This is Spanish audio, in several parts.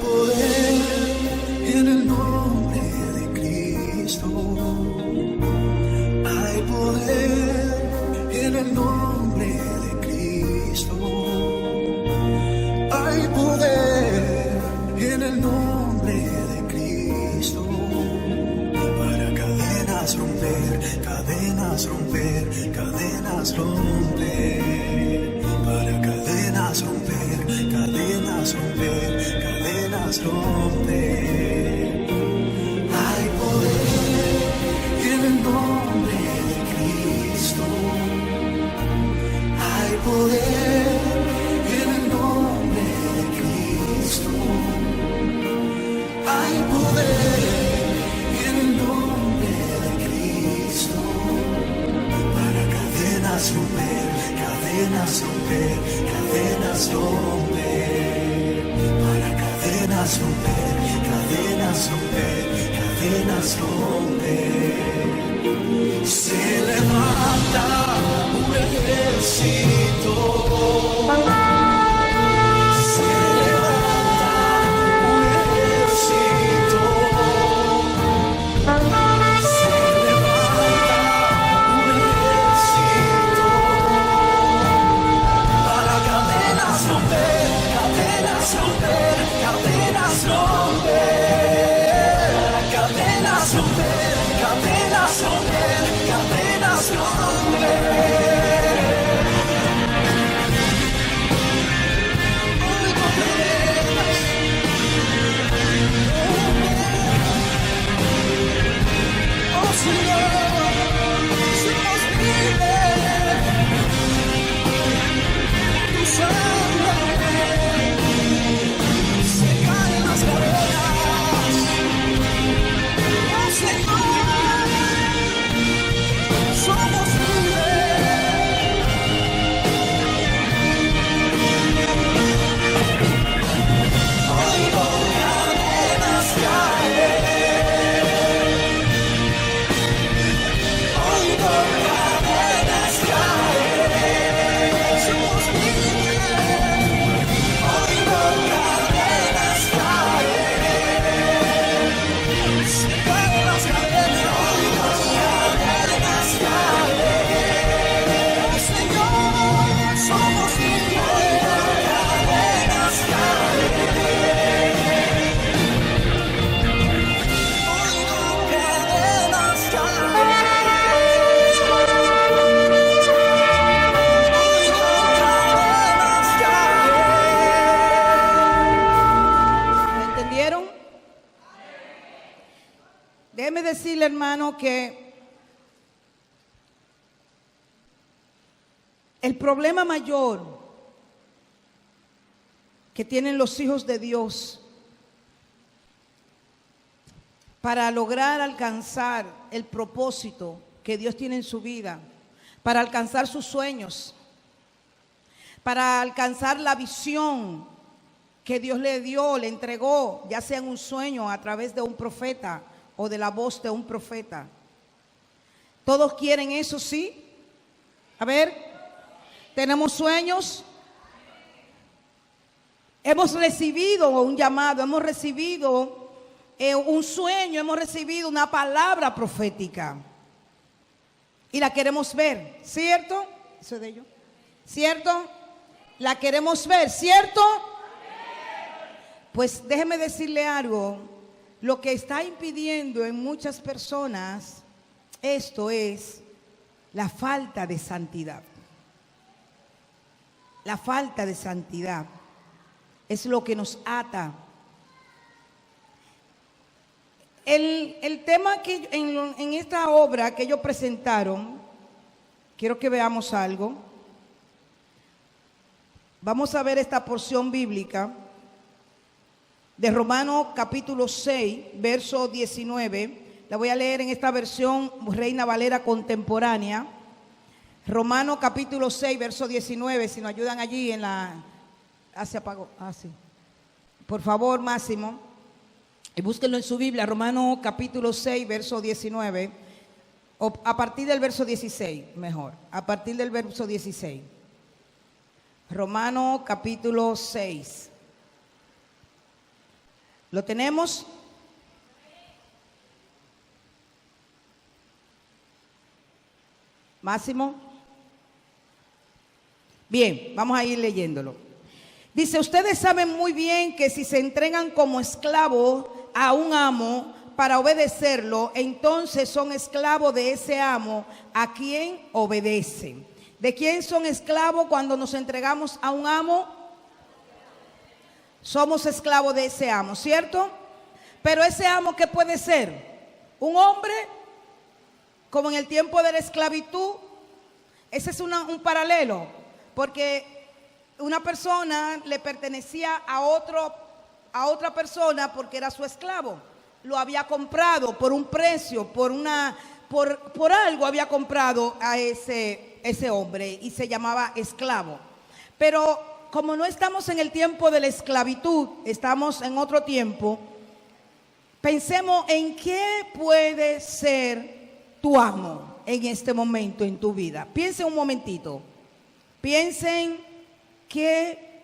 poder en el nombre de Cristo. Hay poder en el nombre de Cristo. Hay poder en el nombre de Cristo. Para cadenas romper, cadenas romper, cadenas romper. Para cadenas romper, cadenas romper, cadenas romper. Hay poder en el nombre de Cristo. Hay poder en el nombre de Cristo. Hay poder en el nombre de Cristo. Para cadenas romper, cadenas romper, cadenas romper. Para cadenas romper, cadenas romper, cadenas romper. Se levanta un ejército. Se levanta un ejército. Se levanta un ejército. Para cadenas romper, cadenas romper, cadenas romper. Cadenas romper, cadenas romper, cadenas romper. Oh Señor, somos libres. Tu sangre se caen las cadenas. Oh Señor, somos libres. Oigo cadenas caer. Oigo cadenas caer. Somos libres. Oigo cadenas caer. Se caen las cadenas. Oigo cadenas caer. Oh Señor, somos libres. Cadenas caer. Oigo cadenas caer. ¿Me entendieron? Déjeme decirle, hermano, que el problema mayor que tienen los hijos de Dios para lograr alcanzar el propósito que Dios tiene en su vida, para alcanzar sus sueños, para alcanzar la visión que Dios le dio, le entregó, ya sea en un sueño a través de un profeta o de la voz de un profeta. ¿Todos quieren eso, sí? A ver, ¿tenemos sueños? Hemos recibido un llamado, hemos recibido un sueño, hemos recibido una palabra profética. Y la queremos ver, ¿cierto? Eso es de ellos. ¿Cierto? La queremos ver, ¿cierto? Pues déjeme decirle algo. Lo que está impidiendo en muchas personas esto es la falta de santidad. La falta de santidad es lo que nos ata. El tema que en esta obra que ellos presentaron, quiero que veamos algo. Vamos a ver esta porción bíblica de Romanos capítulo 6, verso 19. La voy a leer en esta versión Reina Valera contemporánea. Romanos capítulo 6, verso 19. Si nos ayudan allí en la... se apagó. Sí. Por favor, Máximo. Y búsquenlo en su Biblia. Romanos capítulo 6, verso 19. O a partir del verso 16, mejor. A partir del verso 16. Romanos capítulo 6. ¿Lo tenemos? Máximo. Bien, vamos a ir leyéndolo. Dice, ustedes saben muy bien que si se entregan como esclavos a un amo para obedecerlo, entonces son esclavos de ese amo a quien obedecen. ¿De quién son esclavos cuando nos entregamos a un amo? Somos esclavos de ese amo, ¿cierto? Pero ese amo, ¿qué puede ser? ¿Un hombre? Como en el tiempo de la esclavitud. Ese es un paralelo, porque una persona le pertenecía a otra persona porque era su esclavo. Lo había comprado por un precio, por algo había comprado a ese hombre y se llamaba esclavo. Pero como no estamos en el tiempo de la esclavitud, estamos en otro tiempo, pensemos en qué puede ser tu amo en este momento en tu vida. Piensen un momentito. Piensen qué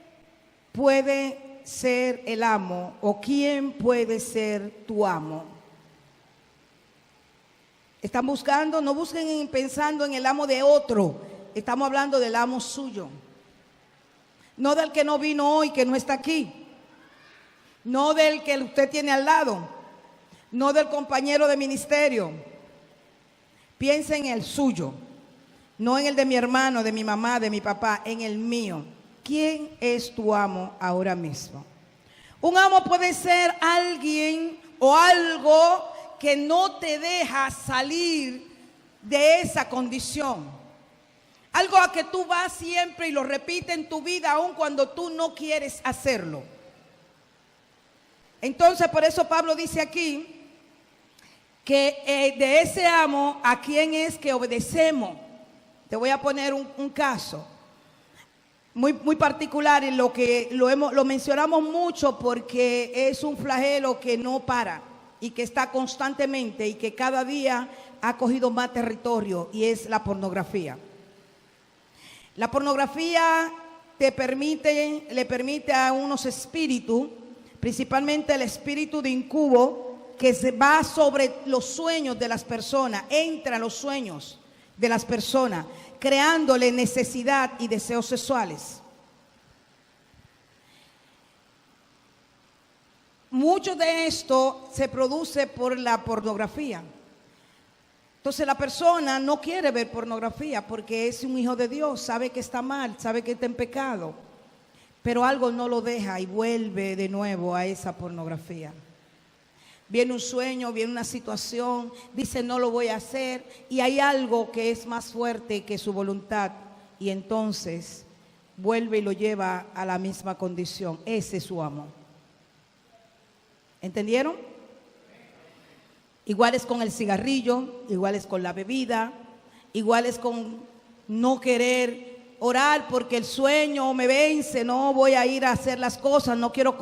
puede ser el amo o quién puede ser tu amo. Están buscando, no busquen pensando en el amo de otro. Estamos hablando del amo suyo. No del que no vino hoy, que no está aquí. No del que usted tiene al lado. No del compañero de ministerio. Piensa en el suyo. No en el de mi hermano, de mi mamá, de mi papá, en el mío. ¿Quién es tu amo ahora mismo? Un amo puede ser alguien o algo que no te deja salir de esa condición. Algo a que tú vas siempre y lo repites en tu vida aun cuando tú no quieres hacerlo. Entonces, por eso Pablo dice aquí que de ese amo, ¿a quién es que obedecemos? Te voy a poner un caso muy particular en lo que lo mencionamos mucho porque es un flagelo que no para y que está constantemente y que cada día ha cogido más territorio, y es la pornografía. La pornografía le permite a unos espíritus, principalmente el espíritu de incubo, que se va sobre los sueños de las personas, entra en los sueños de las personas, creándole necesidad y deseos sexuales. Mucho de esto se produce por la pornografía. Entonces la persona no quiere ver pornografía porque es un hijo de Dios, sabe que está mal, sabe que está en pecado, pero algo no lo deja y vuelve de nuevo a esa pornografía. Viene un sueño, viene una situación, dice no lo voy a hacer, y hay algo que es más fuerte que su voluntad, y entonces vuelve y lo lleva a la misma condición. Ese es su amo. ¿Entendieron? Igual es con el cigarrillo, igual es con la bebida, igual es con no querer orar porque el sueño me vence, no voy a ir a hacer las cosas, no quiero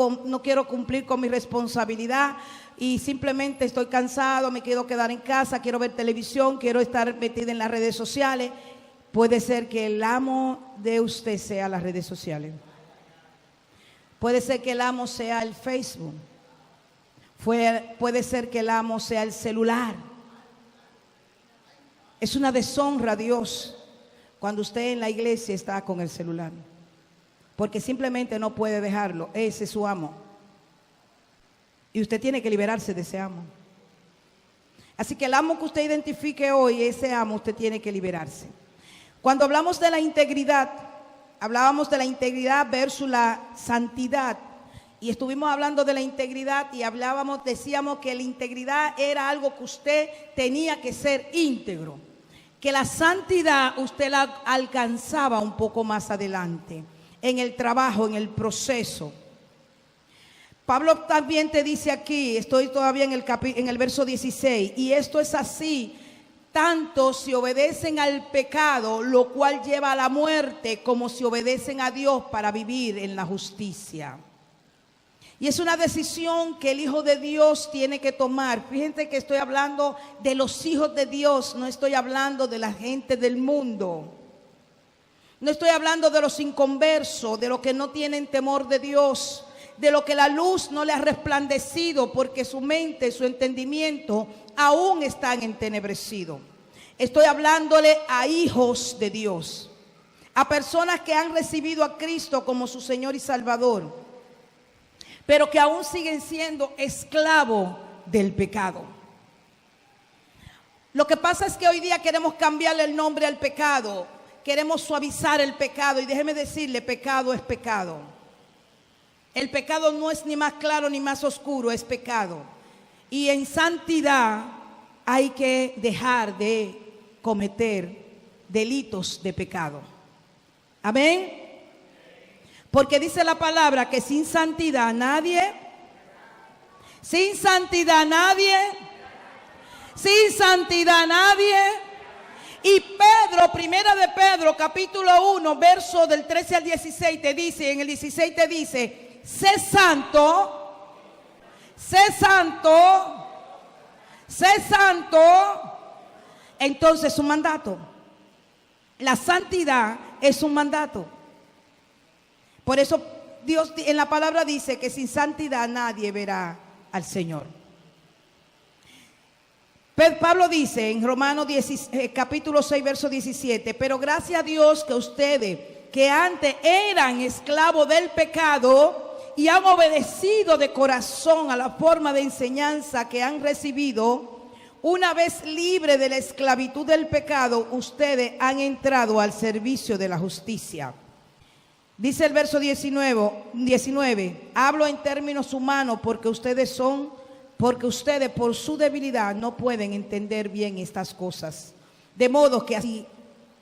cumplir con mi responsabilidad y simplemente estoy cansado, me quiero quedar en casa, quiero ver televisión, quiero estar metida en las redes sociales. Puede ser que el amo de usted sea las redes sociales. Puede ser que el amo sea el Facebook. Puede ser que el amo sea el celular. Es una deshonra a Dios cuando usted en la iglesia está con el celular, porque simplemente no puede dejarlo. Ese es su amo y usted tiene que liberarse de ese amo. Así que el amo que usted identifique hoy, ese amo usted tiene que liberarse. Cuando hablamos de la integridad, hablábamos de la integridad versus la santidad. Y estuvimos hablando de la integridad y decíamos que la integridad era algo que usted tenía que ser íntegro. Que la santidad usted la alcanzaba un poco más adelante, en el trabajo, en el proceso. Pablo también te dice aquí, estoy todavía en el verso 16, y esto es así, tanto si obedecen al pecado, lo cual lleva a la muerte, como si obedecen a Dios para vivir en la justicia. Y es una decisión que el Hijo de Dios tiene que tomar. Fíjense que estoy hablando de los hijos de Dios, no estoy hablando de la gente del mundo. No estoy hablando de los inconversos, de los que no tienen temor de Dios. de lo que la luz no le ha resplandecido, porque su mente, su entendimiento aún están entenebrecidos. Estoy hablándole a hijos de Dios, a personas que han recibido a Cristo como su Señor y Salvador, pero que aún siguen siendo esclavos del pecado. Lo que pasa es que hoy día queremos cambiarle el nombre al pecado, queremos suavizar el pecado, y déjeme decirle, pecado es pecado. El pecado no es ni más claro ni más oscuro, es pecado. Y en santidad hay que dejar de cometer delitos de pecado. Amén. Porque dice la palabra que sin santidad nadie, sin santidad nadie, y Pedro, primera de Pedro, capítulo 1, verso del 13 al 16, te dice, en el 16 te dice, sé santo, sé santo, sé santo. Entonces, un mandato. La santidad es un mandato. Por eso Dios en la palabra dice que sin santidad nadie verá al Señor. Pablo dice en Romanos capítulo 6, verso 17, pero gracias a Dios que ustedes, que antes eran esclavos del pecado y han obedecido de corazón a la forma de enseñanza que han recibido, una vez libre de la esclavitud del pecado, ustedes han entrado al servicio de la justicia. Dice el verso 19, hablo en términos humanos porque ustedes por su debilidad no pueden entender bien estas cosas. De modo que así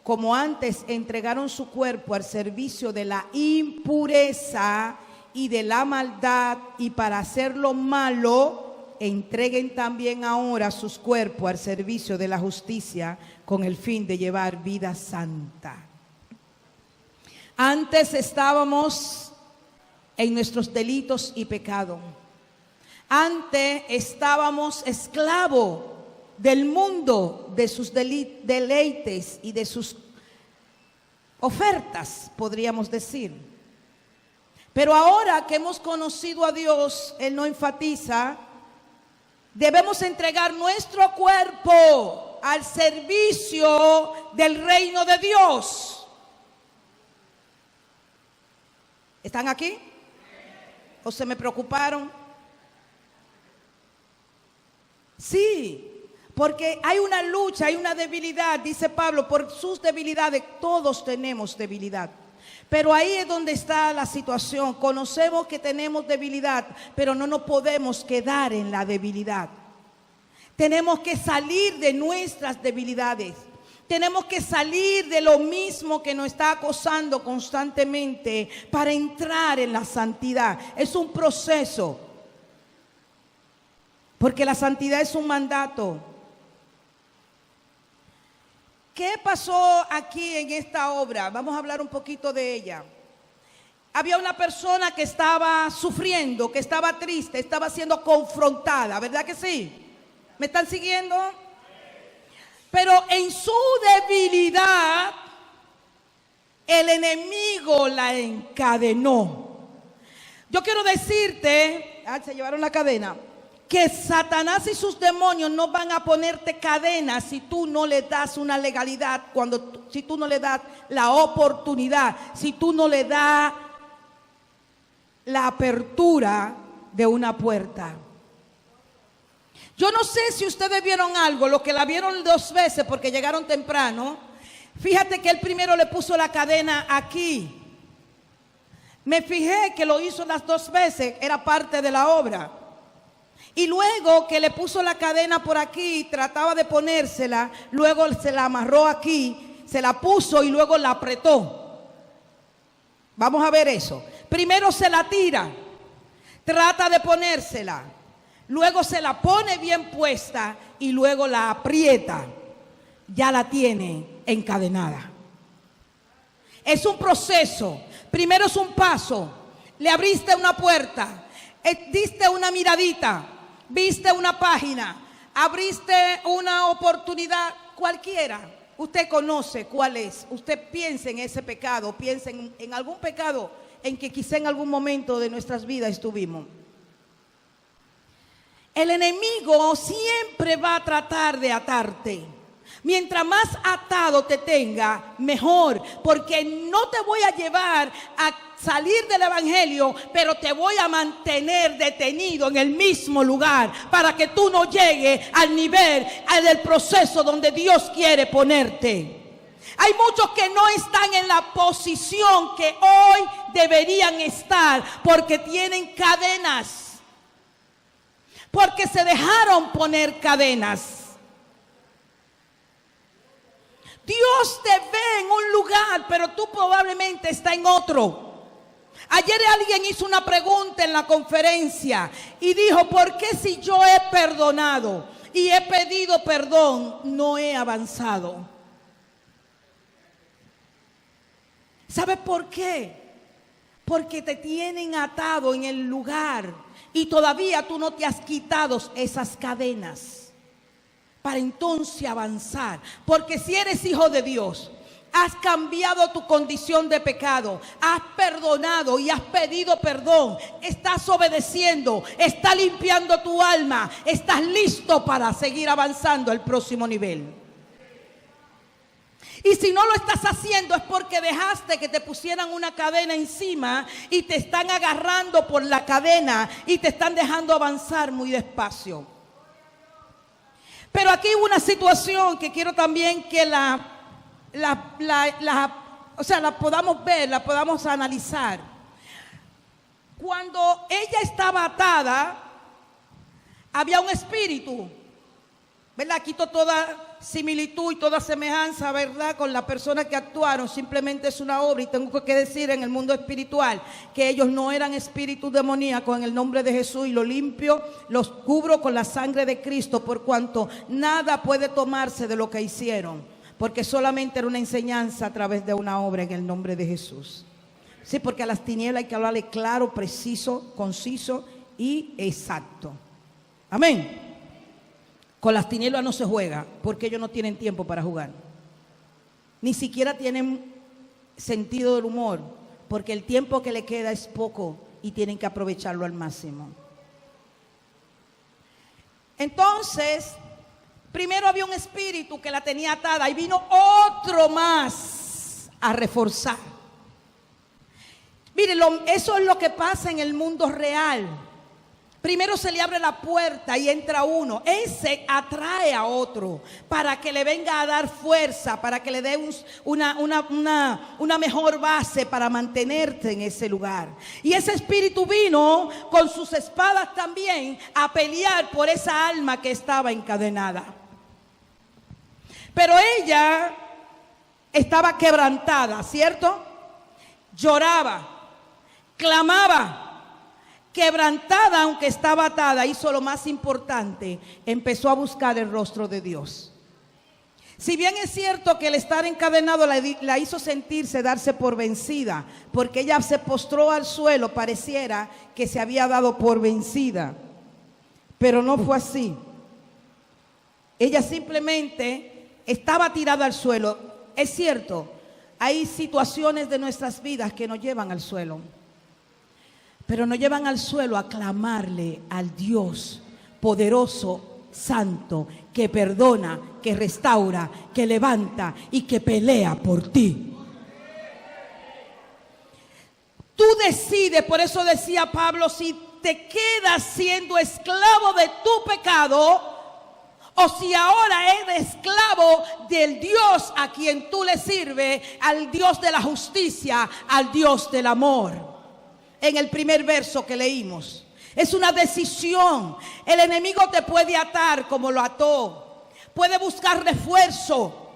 como antes entregaron su cuerpo al servicio de la impureza y de la maldad, y para hacer lo malo, entreguen también ahora sus cuerpos al servicio de la justicia con el fin de llevar vida santa. Antes estábamos en nuestros delitos y pecados. Antes estábamos esclavos del mundo, de sus deleites y de sus ofertas, podríamos decir. Pero ahora que hemos conocido a Dios, Él no enfatiza, debemos entregar nuestro cuerpo al servicio del reino de Dios. ¿Están aquí? ¿O se me preocuparon? Sí, porque hay una lucha, hay una debilidad, dice Pablo, por sus debilidades, todos tenemos debilidad. Pero ahí es donde está la situación. Conocemos que tenemos debilidad, pero no nos podemos quedar en la debilidad. Tenemos que salir de nuestras debilidades. Tenemos que salir de lo mismo que nos está acosando constantemente para entrar en la santidad. Es un proceso. Porque la santidad es un mandato. ¿Qué pasó aquí en esta obra? Vamos a hablar un poquito de ella. Había una persona que estaba sufriendo, que estaba triste, estaba siendo confrontada, ¿verdad que sí? ¿Me están siguiendo? Pero en su debilidad, el enemigo la encadenó. Yo quiero decirte, se llevaron la cadena, que Satanás y sus demonios no van a ponerte cadenas si tú no le das una legalidad, si tú no le das la oportunidad, si tú no le das la apertura de una puerta. Yo no sé si ustedes vieron algo, los que la vieron 2 veces porque llegaron temprano. Fíjate que él primero le puso la cadena aquí. Me fijé que lo hizo las 2 veces, era parte de la obra. Y luego que le puso la cadena por aquí, trataba de ponérsela, luego se la amarró aquí, se la puso y luego la apretó. Vamos a ver eso. Primero se la tira, trata de ponérsela, luego se la pone bien puesta y luego la aprieta. Ya la tiene encadenada. Es un proceso. Primero es un paso. Le abriste una puerta, diste una miradita, viste una página, abriste una oportunidad cualquiera, usted conoce cuál es. Usted piensa en ese pecado, piensa en algún pecado en que quizá en algún momento de nuestras vidas estuvimos. El enemigo siempre va a tratar de atarte. Mientras más atado te tenga, mejor, porque no te voy a llevar a salir del evangelio, pero te voy a mantener detenido en el mismo lugar para que tú no llegues al nivel del proceso donde Dios quiere ponerte. Hay muchos que no están en la posición que hoy deberían estar porque tienen cadenas, porque se dejaron poner cadenas. Dios te ve en un lugar, pero tú probablemente estás en otro. Ayer alguien hizo una pregunta en la conferencia y dijo: ¿por qué si yo he perdonado y he pedido perdón, no he avanzado? ¿Sabe por qué? Porque te tienen atado en el lugar y todavía tú no te has quitado esas cadenas para entonces avanzar. Porque si eres hijo de Dios, has cambiado tu condición de pecado, has perdonado y has pedido perdón, estás obedeciendo, estás limpiando tu alma, estás listo para seguir avanzando al próximo nivel. Y si no lo estás haciendo es porque dejaste que te pusieran una cadena encima y te están agarrando por la cadena y te están dejando avanzar muy despacio. Pero aquí hay una situación que quiero también que la podamos ver, la podamos analizar. Cuando ella estaba atada, había un espíritu, ¿verdad? Quito toda similitud y toda semejanza, ¿verdad?, con las personas que actuaron. Simplemente es una obra, y tengo que decir en el mundo espiritual que ellos no eran espíritus demoníacos. En el nombre de Jesús, y lo limpio, los cubro con la sangre de Cristo, por cuanto nada puede tomarse de lo que hicieron, porque solamente era una enseñanza a través de una obra en el nombre de Jesús. Sí, porque a las tinieblas hay que hablarle claro, preciso, conciso y exacto. Amén. Con las tinieblas no se juega, porque ellos no tienen tiempo para jugar. Ni siquiera tienen sentido del humor, porque el tiempo que le queda es poco y tienen que aprovecharlo al máximo. Entonces, primero había un espíritu que la tenía atada y vino otro más a reforzar. Miren, eso es lo que pasa en el mundo real. Primero se le abre la puerta y entra uno. Ese atrae a otro para que le venga a dar fuerza, para que le dé una mejor base para mantenerte en ese lugar. Y ese espíritu vino con sus espadas también a pelear por esa alma que estaba encadenada. Pero ella estaba quebrantada, ¿cierto? Lloraba, clamaba. Quebrantada, aunque estaba atada, hizo lo más importante: empezó a buscar el rostro de Dios. Si bien es cierto que el estar encadenado la hizo sentirse, darse por vencida, porque ella se postró al suelo, pareciera que se había dado por vencida, pero no fue así. Ella simplemente estaba tirada al suelo. Es cierto, hay situaciones de nuestras vidas que nos llevan al suelo, pero nos llevan al suelo a clamarle al Dios poderoso, santo, que perdona, que restaura, que levanta y que pelea por ti. Tú decides, por eso decía Pablo, si te quedas siendo esclavo de tu pecado o si ahora eres esclavo del Dios a quien tú le sirves, al Dios de la justicia, al Dios del amor. En el primer verso que leímos, es una decisión. El enemigo te puede atar como lo ató, puede buscar refuerzo,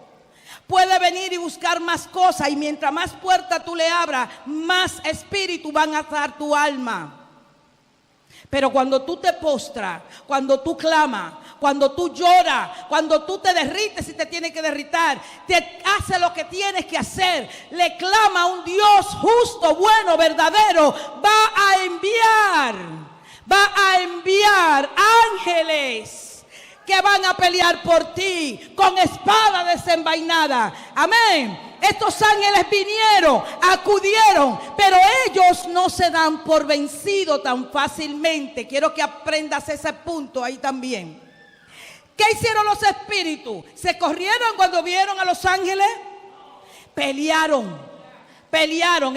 puede venir y buscar más cosas, y mientras más puertas tú le abras, más espíritu van a atar tu alma. Pero cuando tú te postras, cuando tú clamas, cuando tú lloras, cuando tú te derrites y te tienes que derritar, te hace lo que tienes que hacer, le clama a un Dios justo, bueno, verdadero, va a enviar ángeles que van a pelear por ti con espada desenvainada. Amén. Estos ángeles vinieron, acudieron, pero ellos no se dan por vencidos tan fácilmente. Quiero que aprendas ese punto ahí también. ¿Qué hicieron los espíritus? ¿Se corrieron cuando vieron a los ángeles? Pelearon.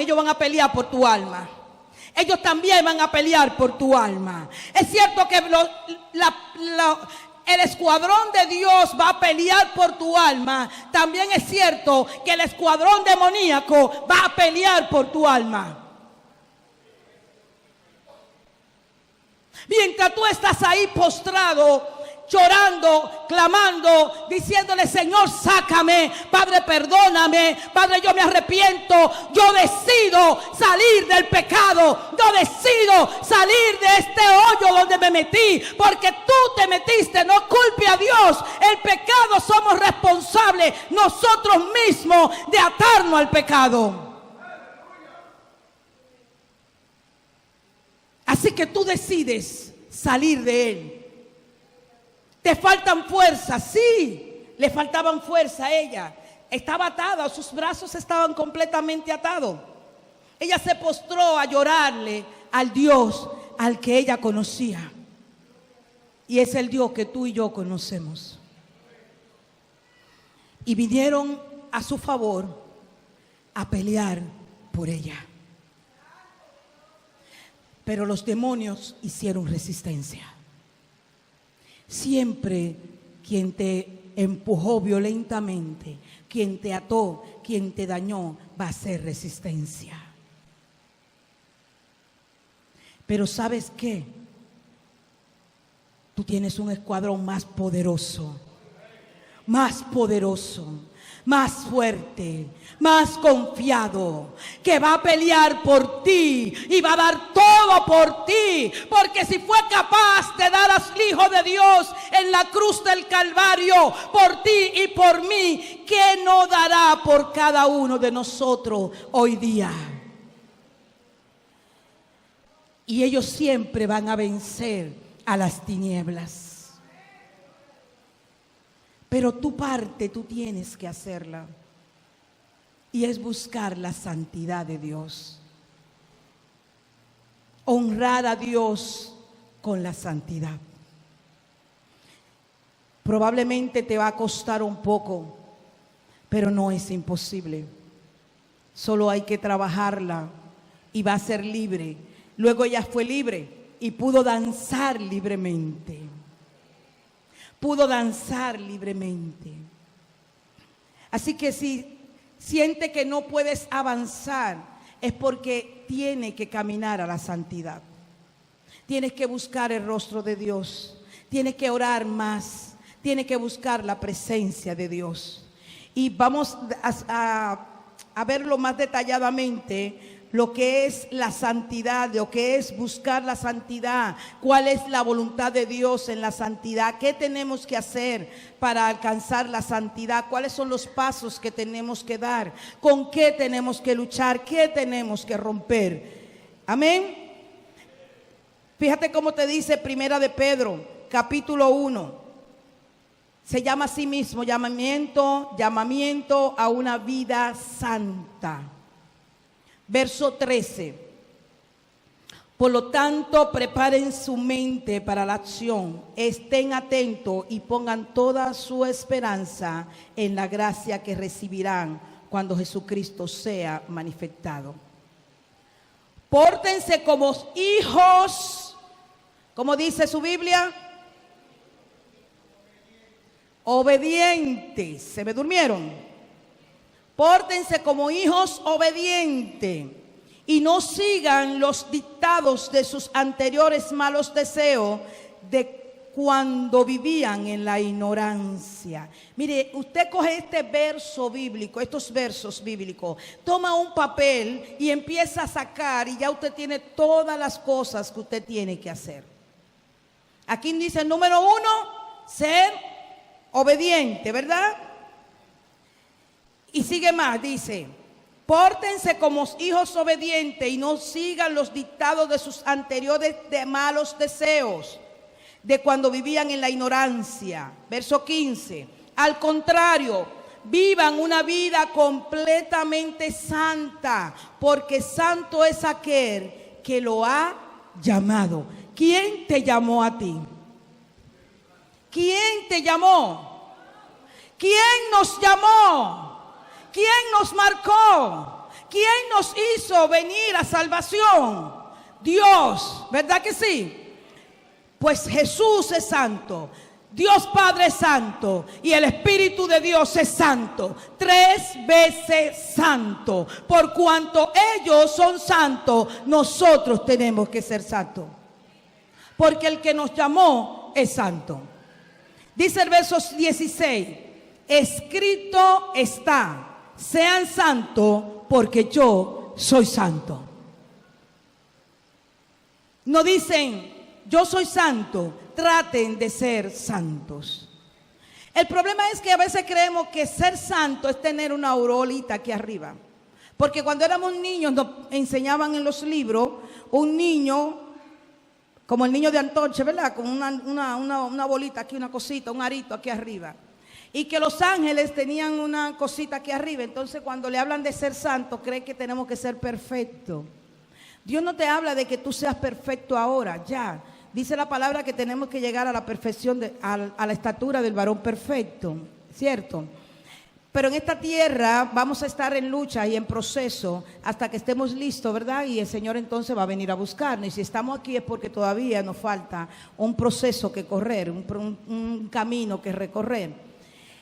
Ellos van a pelear por tu alma. Ellos también van a pelear por tu alma. Es cierto que el escuadrón de Dios va a pelear por tu alma. También es cierto que el escuadrón demoníaco va a pelear por tu alma. Mientras tú estás ahí postrado, llorando, clamando, diciéndole: Señor, sácame, Padre, perdóname, Padre, yo me arrepiento, yo decido salir del pecado, yo decido salir de este hoyo donde me metí, porque tú te metiste. No culpe a Dios, el pecado somos responsables nosotros mismos de atarnos al pecado. Así que tú decides salir de él. ¿Te faltan fuerzas? Sí, le faltaban fuerza a ella. Estaba atada, sus brazos estaban completamente atados. Ella se postró a llorarle al Dios al que ella conocía. Y es el Dios que tú y yo conocemos. Y vinieron a su favor a pelear por ella. Pero los demonios hicieron resistencia. Siempre quien te empujó violentamente, quien te ató, quien te dañó, va a hacer resistencia. Pero ¿sabes qué? Tú tienes un escuadrón más poderoso, más fuerte, más confiado, que va a pelear por ti y va a dar todo por ti, porque si fue capaz de dar al Hijo de Dios en la cruz del Calvario por ti y por mí, ¿qué no dará por cada uno de nosotros hoy día? Y ellos siempre van a vencer a las tinieblas. Pero tu parte tú tienes que hacerla. Y es buscar la santidad de Dios. Honrar a Dios con la santidad. Probablemente te va a costar un poco, pero no es imposible. Solo hay que trabajarla y va a ser libre. Luego ella fue libre y pudo danzar libremente. Pudo danzar libremente. Así que si siente que no puedes avanzar, es porque tiene que caminar a la santidad. Tienes que buscar el rostro de Dios. Tienes que orar más. Tienes que buscar la presencia de Dios. Y vamos a verlo más detalladamente. Lo que es la santidad, lo que es buscar la santidad, cuál es la voluntad de Dios en la santidad, qué tenemos que hacer para alcanzar la santidad, cuáles son los pasos que tenemos que dar, con qué tenemos que luchar, qué tenemos que romper. Amén. Fíjate cómo te dice Primera de Pedro, capítulo 1. Se llama a sí mismo llamamiento a una vida santa. Verso 13. Por lo tanto, preparen su mente para la acción, estén atentos y pongan toda su esperanza en la gracia que recibirán cuando Jesucristo sea manifestado. Pórtense como hijos, ¿cómo dice su Biblia? Obedientes. ¿Se me durmieron? Pórtense como hijos obedientes y no sigan los dictados de sus anteriores malos deseos de cuando vivían en la ignorancia. Mire, usted coge este verso bíblico, estos versos bíblicos, toma un papel y empieza a sacar y ya usted tiene todas las cosas que usted tiene que hacer. Aquí dice número 1, ser obediente, ¿verdad? Y sigue más, dice, pórtense como hijos obedientes y no sigan los dictados de sus anteriores malos deseos. de cuando vivían en la ignorancia. Verso 15. Al contrario, vivan una vida completamente santa, porque santo es aquel que lo ha llamado. ¿Quién te llamó a ti? ¿Quién te llamó? ¿Quién nos llamó? ¿Quién nos marcó? ¿Quién nos hizo venir a salvación? Dios, ¿verdad que sí? Pues Jesús es santo, Dios Padre es santo y el Espíritu de Dios es santo, 3 veces santo. Por cuanto ellos son santos, nosotros tenemos que ser santos, porque el que nos llamó es santo. Dice el verso 16, escrito está, sean santos porque yo soy santo. No dicen, yo soy santo, traten de ser santos. El problema es que a veces creemos que ser santo es tener una aureolita aquí arriba. Porque cuando éramos niños nos enseñaban en los libros, un niño, como el niño de Antorcha, ¿verdad? Con una bolita aquí, una cosita, un arito aquí arriba. Y que los ángeles tenían una cosita aquí arriba. Entonces cuando le hablan de ser santo, creen que tenemos que ser perfectos. Dios no te habla de que tú seas perfecto ahora, ya. Dice la palabra que tenemos que llegar a la perfección, a la estatura del varón perfecto, ¿cierto? Pero en esta tierra vamos a estar en lucha y en proceso hasta que estemos listos, ¿verdad? Y el Señor entonces va a venir a buscarnos. Y si estamos aquí es porque todavía nos falta un proceso que correr, un camino que recorrer.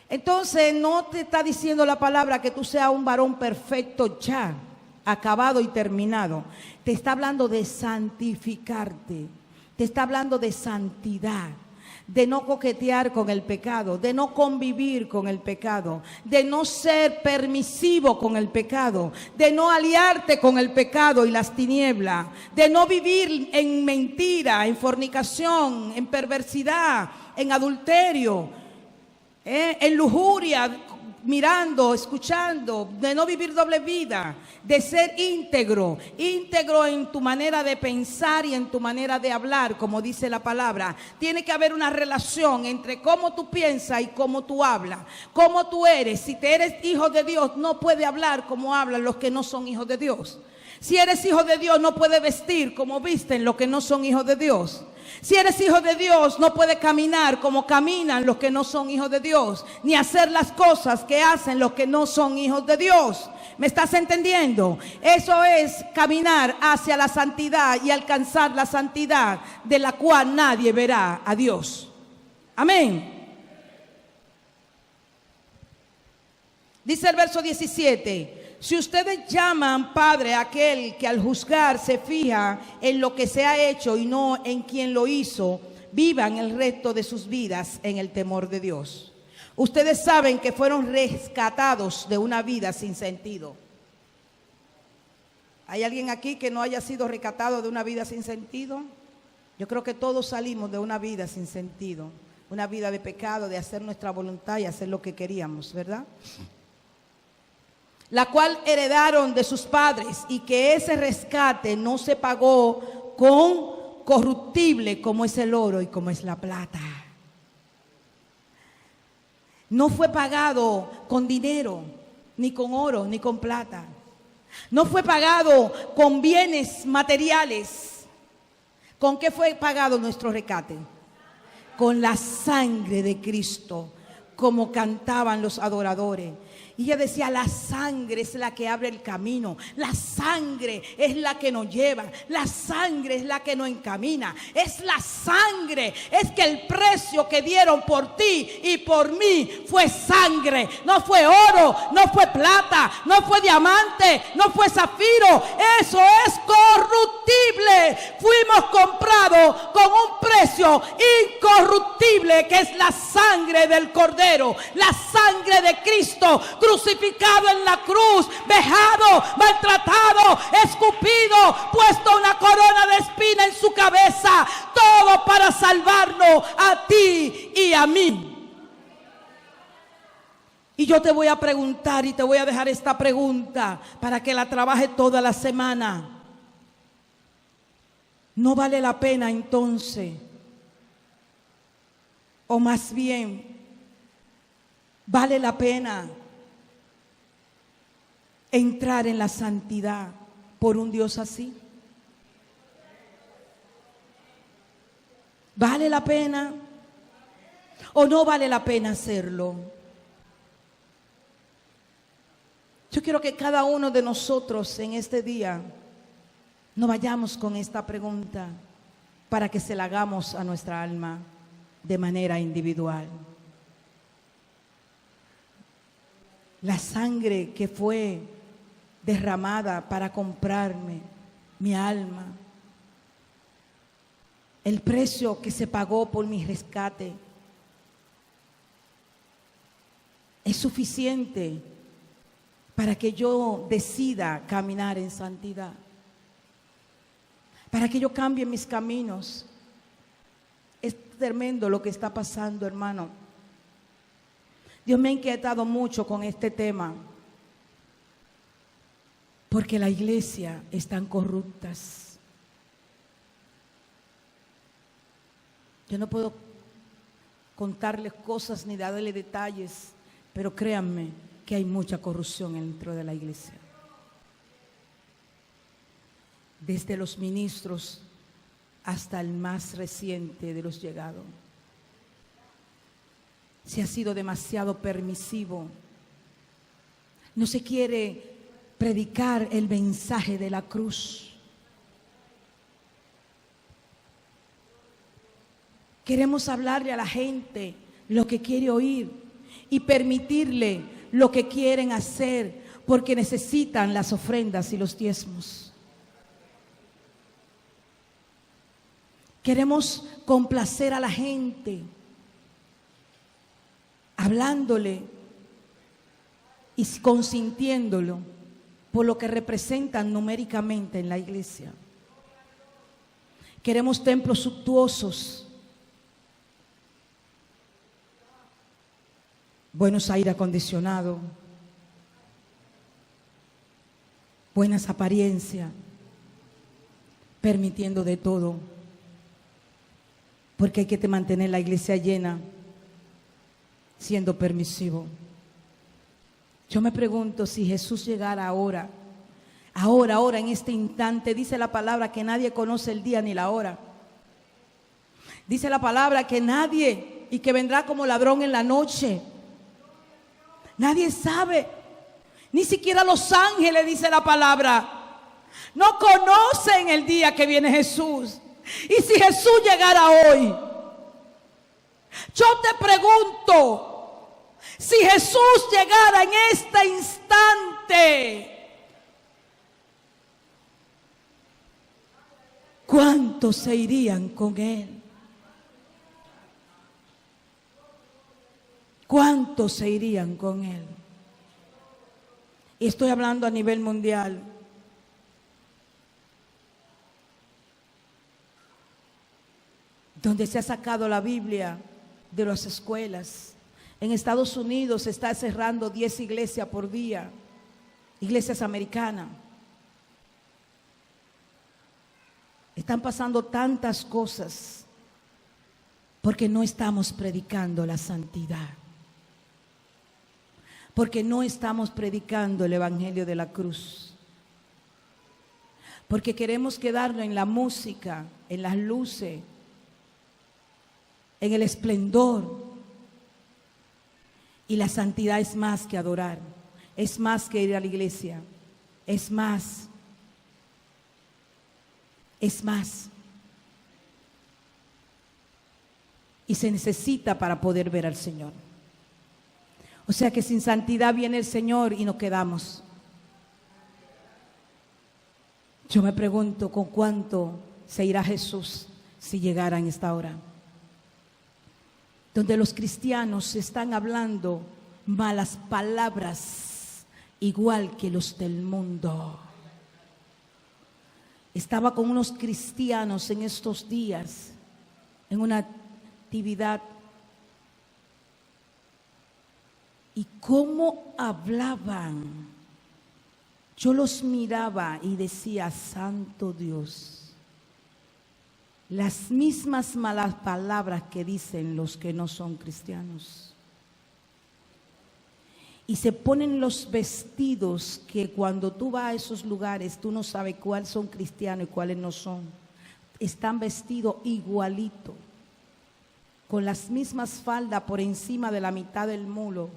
Entonces no te está diciendo la palabra que tú seas un varón perfecto ya, acabado y terminado. Te está hablando de santificarte, te está hablando de santidad, de no coquetear con el pecado, de no convivir con el pecado, de no ser permisivo con el pecado, de no aliarte con el pecado y las tinieblas, de no vivir en mentira, en fornicación, en perversidad, en adulterio, en lujuria, mirando, escuchando, de no vivir doble vida, de ser íntegro en tu manera de pensar y en tu manera de hablar, como dice la palabra. Tiene que haber una relación entre cómo tú piensas y cómo tú hablas, cómo tú eres. Si te eres hijo de Dios, no puede hablar como hablan los que no son hijos de Dios. Si eres hijo de Dios, no puedes vestir como visten los que no son hijos de Dios. Si eres hijo de Dios, no puedes caminar como caminan los que no son hijos de Dios, ni hacer las cosas que hacen los que no son hijos de Dios. ¿Me estás entendiendo? Eso es caminar hacia la santidad y alcanzar la santidad de la cual nadie verá a Dios. Amén. Dice el verso 17. Si ustedes llaman Padre a aquel que al juzgar se fija en lo que se ha hecho y no en quien lo hizo, vivan el resto de sus vidas en el temor de Dios. Ustedes saben que fueron rescatados de una vida sin sentido. ¿Hay alguien aquí que no haya sido rescatado de una vida sin sentido? Yo creo que todos salimos de una vida sin sentido, una vida de pecado, de hacer nuestra voluntad y hacer lo que queríamos, ¿verdad? La cual heredaron de sus padres, y que ese rescate no se pagó con corruptible como es el oro y como es la plata. No fue pagado con dinero, ni con oro, ni con plata. No fue pagado con bienes materiales. ¿Con qué fue pagado nuestro rescate? Con la sangre de Cristo, como cantaban los adoradores. Y ella decía, la sangre es la que abre el camino, la sangre es la que nos lleva, la sangre es la que nos encamina, es la sangre, es que el precio que dieron por ti y por mí fue sangre, no fue oro, no fue plata, no fue diamante, no fue zafiro, eso es corruptible. Fuimos comprados con un precio incorruptible, que es la sangre del Cordero, la sangre de Cristo, crucificado en la cruz, vejado, maltratado, escupido, puesto una corona de espina en su cabeza, todo para salvarnos a ti y a mí. Y yo te voy a preguntar, y te voy a dejar esta pregunta para que la trabaje toda la semana. ¿No vale la pena entonces O más bien, ¿vale la pena entrar en la santidad por un Dios así? ¿Vale la pena o no vale la pena hacerlo? Yo quiero que cada uno de nosotros en este día nos vayamos con esta pregunta para que se la hagamos a nuestra alma de manera individual. La sangre que fue derramada para comprarme mi alma, el precio que se pagó por mi rescate, es suficiente para que yo decida caminar en santidad, para que yo cambie mis caminos. Es tremendo lo que está pasando, hermano. Dios me ha inquietado mucho con este tema, porque la iglesia están corruptas. Yo no puedo contarles cosas ni darle detalles, pero créanme que hay mucha corrupción dentro de la iglesia. Desde los ministros hasta el más reciente de los llegados. Se ha sido demasiado permisivo. No se quiere predicar el mensaje de la cruz. Queremos hablarle a la gente lo que quiere oír y permitirle lo que quieren hacer porque necesitan las ofrendas y los diezmos. Queremos complacer a la gente, hablándole y consintiéndolo por lo que representan numéricamente en la iglesia. Queremos templos suntuosos, buenos aire acondicionado, buenas apariencias, permitiendo de todo, porque hay que mantener la iglesia llena, siendo permisivo. Yo me pregunto si Jesús llegara ahora, en este instante. Dice la palabra que nadie conoce el día ni la hora. Dice la palabra que nadie, y que vendrá como ladrón en la noche. Nadie sabe, ni siquiera los ángeles, dice la palabra, no conocen el día que viene Jesús. Y si Jesús llegara hoy, yo te pregunto, si Jesús llegara en este instante, ¿cuántos se irían con Él? ¿Cuántos se irían con Él? Y estoy hablando a nivel mundial. Donde se ha sacado la Biblia de las escuelas. En Estados Unidos se está cerrando 10 iglesias por día, iglesias americanas. Están pasando tantas cosas porque no estamos predicando la santidad, porque no estamos predicando el evangelio de la cruz, porque queremos quedarnos en la música, en las luces, en el esplendor. Y la santidad es más que adorar, es más que ir a la iglesia, es más. Y se necesita para poder ver al Señor. O sea que sin santidad viene el Señor y nos quedamos. Yo me pregunto con cuánto se irá Jesús si llegara en esta hora, donde los cristianos están hablando malas palabras igual que los del mundo. Estaba con unos cristianos en estos días en una actividad, y cómo hablaban. Yo los miraba y decía: santo Dios, las mismas malas palabras que dicen los que no son cristianos. Y se ponen los vestidos que cuando tú vas a esos lugares, tú no sabes cuáles son cristianos y cuáles no son. Están vestidos igualito, con las mismas faldas por encima de la mitad del muslo,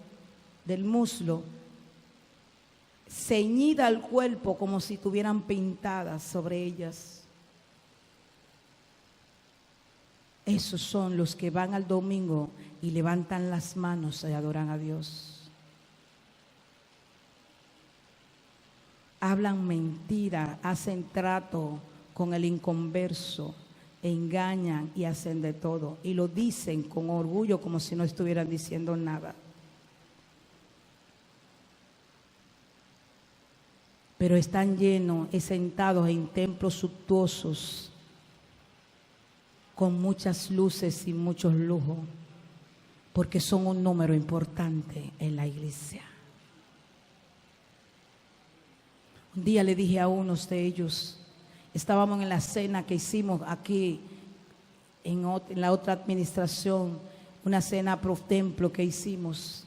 ceñida al cuerpo como si tuvieran pintadas sobre ellas. Esos son los que van al domingo y levantan las manos y adoran a Dios. Hablan mentira, hacen trato con el inconverso, engañan y hacen de todo. Y lo dicen con orgullo como si no estuvieran diciendo nada. Pero están llenos y sentados en templos suntuosos, con muchas luces y muchos lujos, porque son un número importante en la iglesia. Un día le dije a unos de ellos, estábamos en la cena que hicimos aquí en la otra administración, una cena pro templo que hicimos,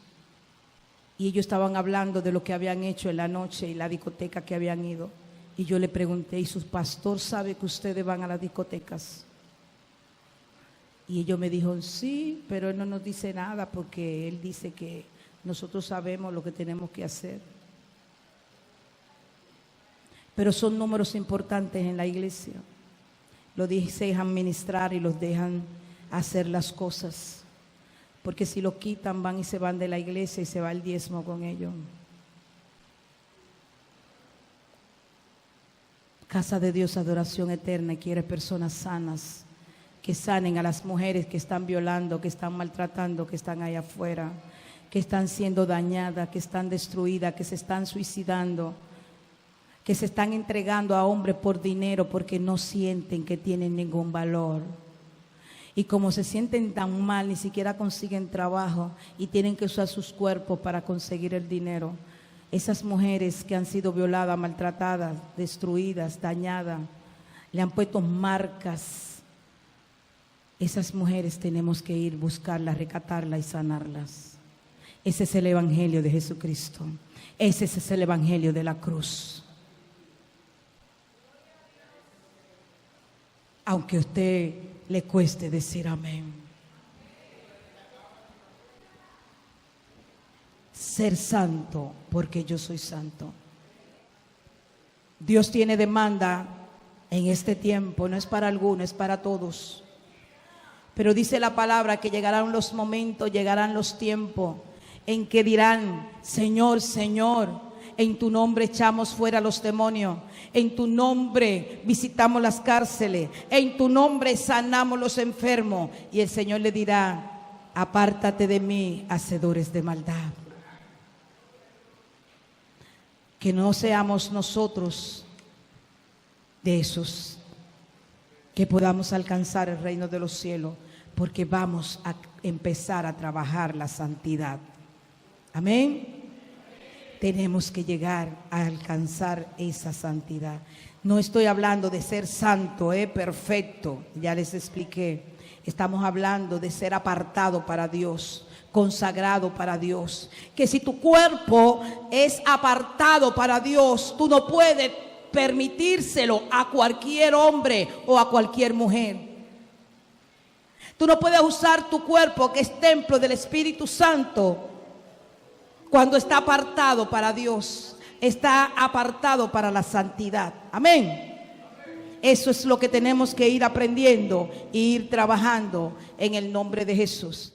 y ellos estaban hablando de lo que habían hecho en la noche y la discoteca que habían ido. Y yo le pregunté, ¿y su pastor sabe que ustedes van a las discotecas? Y ellos me dijeron, sí, pero él no nos dice nada porque él dice que nosotros sabemos lo que tenemos que hacer. Pero son números importantes en la iglesia. Los dejan ministrar y los dejan hacer las cosas. Porque si lo quitan, van y se van de la iglesia y se va el diezmo con ellos. Casa de Dios, adoración eterna, y quiere personas sanas, que sanen a las mujeres que están violando, que están maltratando, que están allá afuera, que están siendo dañadas, que están destruidas, que se están suicidando, que se están entregando a hombres por dinero porque no sienten que tienen ningún valor. Y como se sienten tan mal, ni siquiera consiguen trabajo y tienen que usar sus cuerpos para conseguir el dinero. Esas mujeres que han sido violadas, maltratadas, destruidas, dañadas, le han puesto marcas. Esas mujeres tenemos que ir, buscarlas, rescatarlas y sanarlas. Ese es el evangelio de Jesucristo. Ese es el evangelio de la cruz. Aunque a usted le cueste decir amén. Ser santo, porque yo soy santo. Dios tiene demanda en este tiempo, no es para algunos, es para todos. Pero dice la palabra que llegarán los momentos, llegarán los tiempos en que dirán, Señor, Señor, en tu nombre echamos fuera los demonios, en tu nombre visitamos las cárceles, en tu nombre sanamos los enfermos. Y el Señor le dirá, apártate de mí, hacedores de maldad. Que no seamos nosotros de esos, que podamos alcanzar el reino de los cielos, porque vamos a empezar a trabajar la santidad. Amén. Tenemos que llegar a alcanzar esa santidad. No estoy hablando de ser santo, perfecto, ya les expliqué. Estamos hablando de ser apartado para Dios, consagrado para Dios. Que si tu cuerpo es apartado para Dios, tú no puedes permitírselo a cualquier hombre o a cualquier mujer. Tú no puedes usar tu cuerpo, que es templo del Espíritu Santo, cuando está apartado para Dios, está apartado para la santidad. Amén. Eso es lo que tenemos que ir aprendiendo e ir trabajando en el nombre de Jesús.